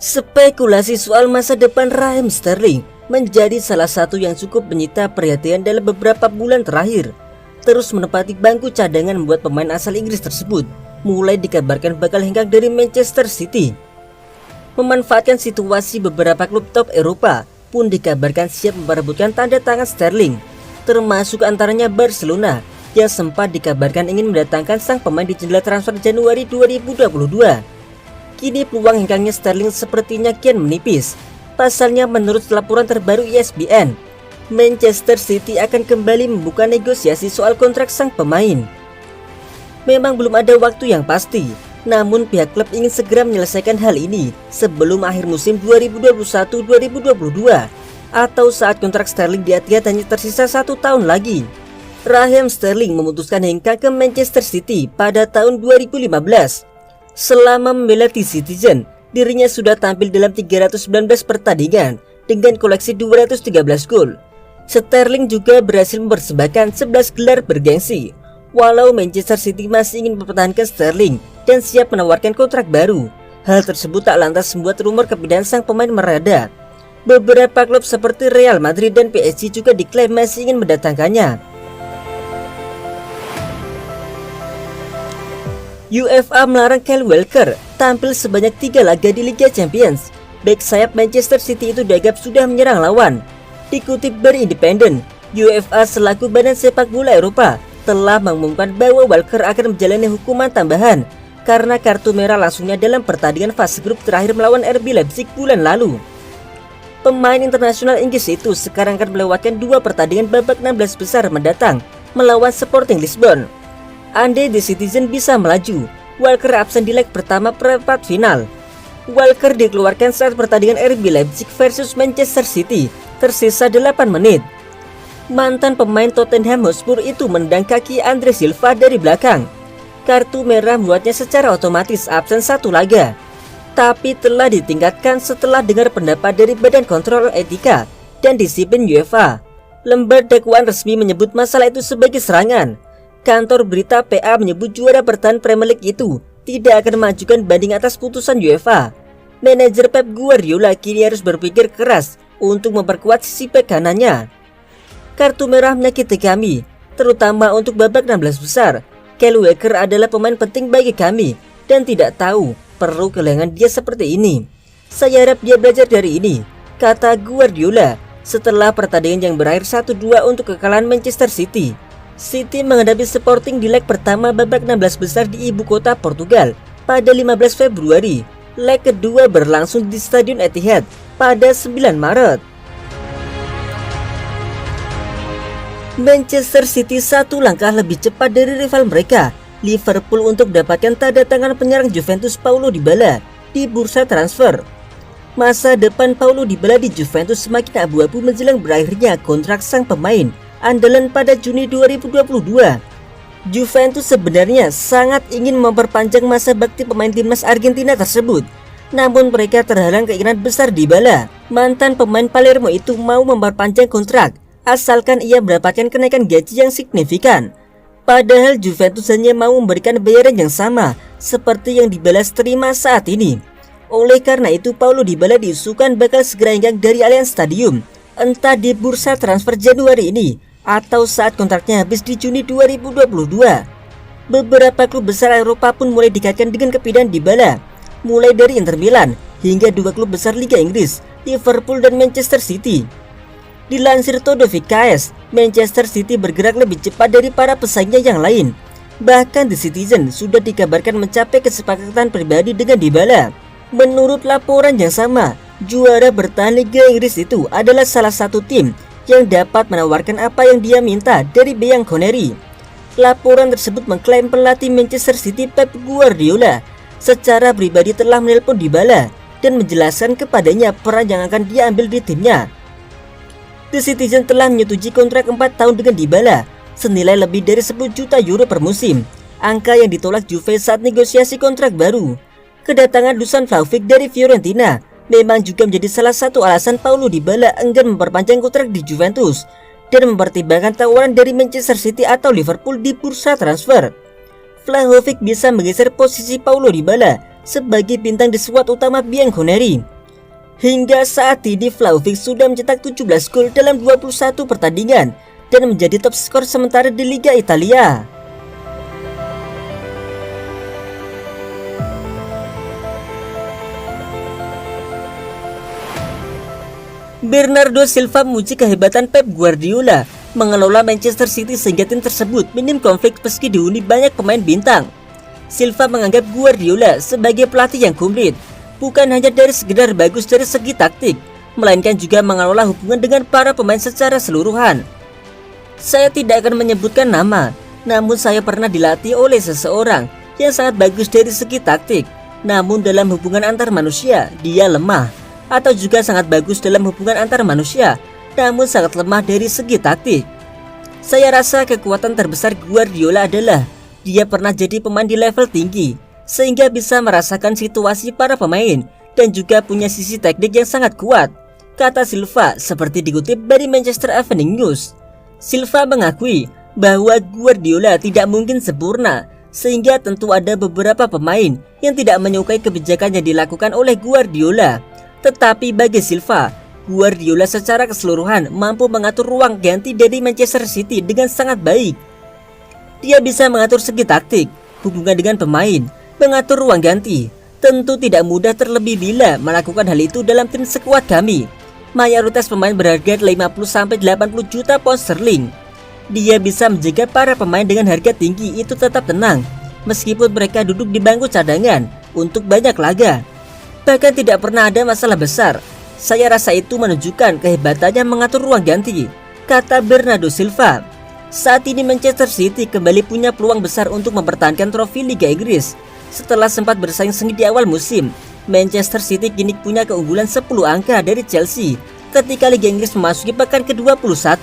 Spekulasi soal masa depan Raheem Sterling menjadi salah satu yang cukup menyita perhatian dalam beberapa bulan terakhir. Terus menempati bangku cadangan membuat pemain asal Inggris tersebut mulai dikabarkan bakal hengkang dari Manchester City. Memanfaatkan situasi, beberapa klub top Eropa pun dikabarkan siap memperebutkan tanda tangan Sterling, termasuk antaranya Barcelona yang sempat dikabarkan ingin mendatangkan sang pemain di jendela transfer Januari 2022. Kini peluang hengkangnya Sterling sepertinya kian menipis. Pasalnya menurut laporan terbaru ESPN, Manchester City akan kembali membuka negosiasi soal kontrak sang pemain. Memang belum ada waktu yang pasti, namun pihak klub ingin segera menyelesaikan hal ini sebelum akhir musim 2021-2022 atau saat kontrak Sterling di Etihad hanya tersisa 1 tahun lagi. Raheem Sterling memutuskan hengkang ke Manchester City pada tahun 2015. Selama membela The Citizen, dirinya sudah tampil dalam 319 pertandingan dengan koleksi 213 gol. Sterling juga berhasil mempersembahkan 11 gelar bergengsi. Walau Manchester City masih ingin mempertahankan Sterling dan siap menawarkan kontrak baru, hal tersebut tak lantas membuat rumor kepindahan sang pemain mereda. Beberapa klub seperti Real Madrid dan PSG juga diklaim masih ingin mendatangkannya. UEFA melarang Kyle Walker tampil sebanyak 3 laga di Liga Champions. Bek sayap Manchester City itu dianggap sudah menyerang lawan. Dikutip dari Independent, UEFA selaku badan sepak bola Eropa telah mengumumkan bahwa Walker akan menjalani hukuman tambahan karena kartu merah langsungnya dalam pertandingan fase grup terakhir melawan RB Leipzig bulan lalu. Pemain internasional Inggris itu sekarang akan melewatkan 2 pertandingan babak 16 besar mendatang melawan Sporting Lisbon. Andai The Citizen bisa melaju, Walker absen di leg pertama perempat final. Walker dikeluarkan saat pertandingan RB Leipzig versus Manchester City tersisa 8 menit. Mantan pemain Tottenham Hotspur itu menendang kaki Andre Silva dari belakang. Kartu merah membuatnya secara otomatis absen 1 laga, tapi telah ditingkatkan setelah dengar pendapat dari Badan Kontrol Etika dan Disiplin UEFA. Lembar dakwaan resmi menyebut masalah itu sebagai serangan. Kantor berita PA menyebut juara bertahan Premier League itu tidak akan mengajukan banding atas putusan UEFA. Manajer Pep Guardiola kini harus berpikir keras untuk memperkuat sisi bek kanannya. Kartu merah menyakiti kami, terutama untuk babak 16 besar. Kyle Walker adalah pemain penting bagi kami dan tidak tahu perlu kehilangan dia seperti ini. Saya harap dia belajar dari ini, kata Guardiola setelah pertandingan yang berakhir 1-2 untuk kekalahan Manchester City. City menghadapi Sporting di leg pertama babak 16 besar di ibu kota Portugal pada 15 Februari. Leg kedua berlangsung di Stadion Etihad pada 9 Maret. Manchester City 1 langkah lebih cepat dari rival mereka, Liverpool, untuk dapatkan tanda tangan penyerang Juventus Paulo Dybala di bursa transfer. Masa depan Paulo Dybala di Juventus semakin abu-abu menjelang berakhirnya kontrak sang pemain andalan pada Juni 2022. Juventus sebenarnya sangat ingin memperpanjang masa bakti pemain timnas Argentina tersebut, namun mereka terhalang keinginan besar Dybala. Mantan pemain Palermo itu mau memperpanjang kontrak asalkan ia mendapatkan kenaikan gaji yang signifikan. Padahal Juventus hanya mau memberikan bayaran yang sama seperti yang Dybala terima saat ini. Oleh karena itu, Paulo Dybala diusulkan bakal segera hengkang dari Allianz Stadium, entah di bursa transfer Januari ini atau saat kontraknya habis di Juni 2022. Beberapa klub besar Eropa pun mulai dikaitkan dengan kepindahan Dybala, mulai dari Inter Milan hingga 2 klub besar Liga Inggris, Liverpool dan Manchester City. Dilansir Todo VKS, Manchester City bergerak lebih cepat dari para pesaingnya yang lain. Bahkan The Citizen sudah dikabarkan mencapai kesepakatan pribadi dengan Dybala. Menurut laporan yang sama, juara bertahan Liga Inggris itu adalah salah satu tim yang dapat menawarkan apa yang dia minta dari Bianconeri. Laporan tersebut mengklaim pelatih Manchester City Pep Guardiola secara pribadi telah menelpon Dybala dan menjelaskan kepadanya peran yang akan dia ambil di timnya. The Citizen telah menyetujui kontrak 4 tahun dengan Dybala senilai lebih dari 10 juta euro per musim, angka yang ditolak Juve saat negosiasi kontrak baru. Kedatangan Dusan Vlahovic dari Fiorentina memang juga menjadi salah satu alasan Paulo Dybala enggan memperpanjang kontrak di Juventus dan mempertimbangkan tawaran dari Manchester City atau Liverpool di bursa transfer. Vlahovic bisa menggeser posisi Paulo Dybala sebagai bintang di skuad utama Bianconeri. Hingga saat ini Vlahovic sudah mencetak 17 gol dalam 21 pertandingan dan menjadi top skor sementara di Liga Italia. Bernardo Silva memuji kehebatan Pep Guardiola mengelola Manchester City sehingga tim tersebut minim konflik meski dihuni banyak pemain bintang. Silva menganggap Guardiola sebagai pelatih yang komplit, bukan hanya dari sekedar bagus dari segi taktik, melainkan juga mengelola hubungan dengan para pemain secara keseluruhan. Saya tidak akan menyebutkan nama, namun saya pernah dilatih oleh seseorang yang sangat bagus dari segi taktik, namun dalam hubungan antar manusia dia lemah, atau juga sangat bagus dalam hubungan antar manusia, namun sangat lemah dari segi taktik. Saya rasa kekuatan terbesar Guardiola adalah dia pernah jadi pemain di level tinggi, sehingga bisa merasakan situasi para pemain dan juga punya sisi teknik yang sangat kuat, kata Silva seperti dikutip dari Manchester Evening News. Silva mengakui bahwa Guardiola tidak mungkin sempurna, sehingga tentu ada beberapa pemain yang tidak menyukai kebijakan yang dilakukan oleh Guardiola. Tetapi bagi Silva, Guardiola secara keseluruhan mampu mengatur ruang ganti dari Manchester City dengan sangat baik. Dia bisa mengatur segi taktik, hubungan dengan pemain, mengatur ruang ganti. Tentu tidak mudah terlebih bila melakukan hal itu dalam tim sekuat kami. Mayoritas pemain berharga 50-80 juta pound sterling. Dia bisa menjaga para pemain dengan harga tinggi itu tetap tenang, meskipun mereka duduk di bangku cadangan untuk banyak laga. Bahkan tidak pernah ada masalah besar. Saya rasa itu menunjukkan kehebatannya mengatur ruang ganti, kata Bernardo Silva. Saat ini Manchester City kembali punya peluang besar untuk mempertahankan trofi Liga Inggris. Setelah sempat bersaing sengit di awal musim, Manchester City kini punya keunggulan 10 angka dari Chelsea ketika Liga Inggris memasuki pekan ke-21.